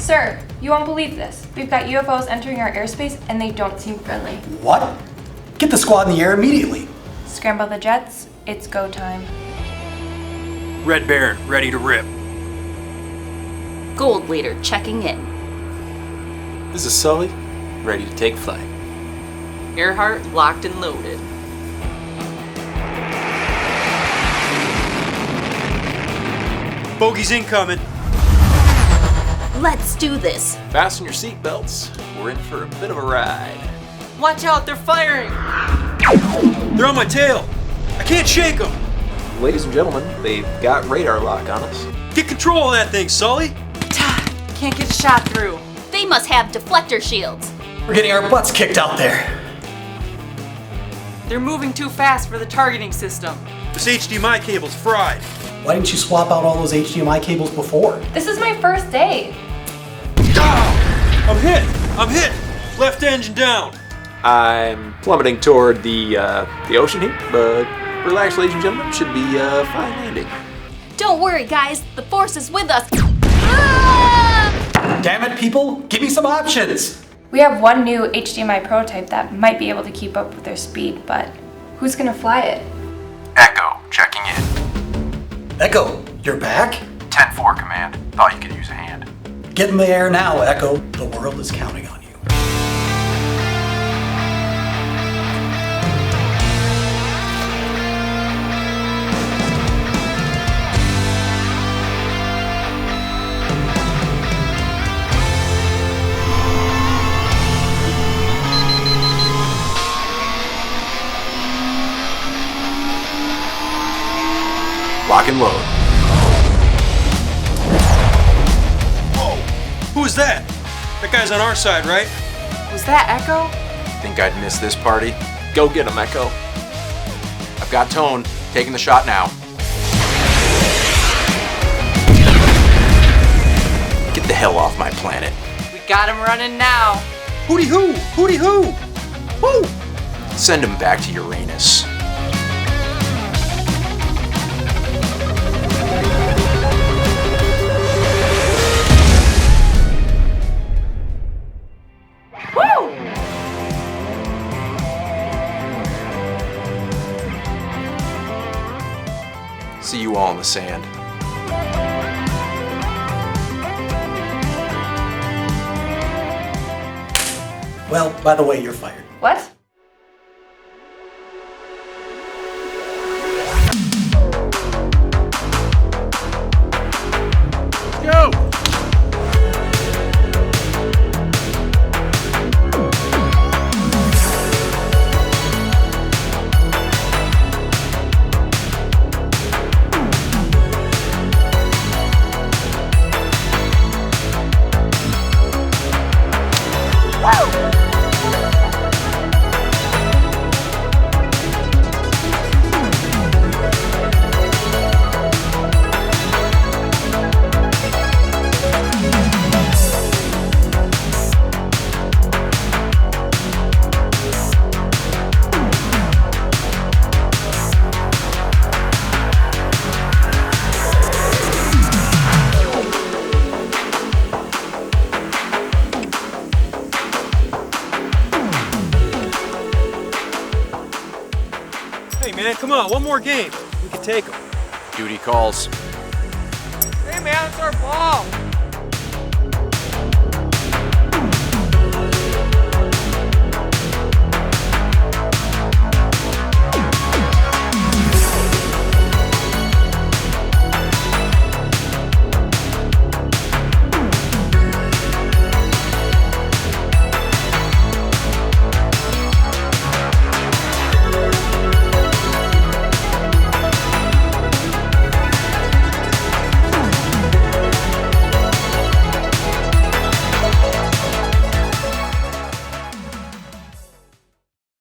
Sir, you won't believe this. We've got UFOs entering our airspace and they don't seem friendly. What? Get the squad in the air immediately. Scramble the jets, it's go time. Red Barron, ready to rip. Gold Leader checking in. This is Sully, ready to take flight. Earhart locked and loaded. Bogey's incoming. Let's do this. Fasten your seatbelts. We're in for a bit of a ride. Watch out, they're firing! They're on my tail. I can't shake them. Ladies and gentlemen, they've got radar lock on us. Get control of that thing, Sully. Can't get a shot through. They must have deflector shields. We're getting our butts kicked out there. They're moving too fast for the targeting system. This HDMI cable's fried. Why didn't you swap out all those HDMI cables before? This is my first day. I'm hit. Left engine down. I'm plummeting toward the ocean here, but relax, ladies and gentlemen. Should be a fine landing. Don't worry, guys. The Force is with us. Ah! Damn it, people! Give me some options! We have one new HDMI prototype that might be able to keep up with their speed, but who's gonna fly it? Echo, checking in. Echo, you're back? 10-4, Command. Thought you could use a hand. Get in the air now, Echo. The world is counting on you. Lock and load. Whoa. Who is that? That guy's on our side, right? Was that Echo? Think I'd miss this party? Go get him, Echo. I've got Tone. Taking the shot now. Get the hell off my planet. We got him running now. Hooty hoo! Hooty hoo! Woo! Send him back to Uranus. See you all in the sand. Well, by the way, you're fired. What? Go! Hey man, come on, one more game. We can take them. Duty calls. Hey man, it's our ball.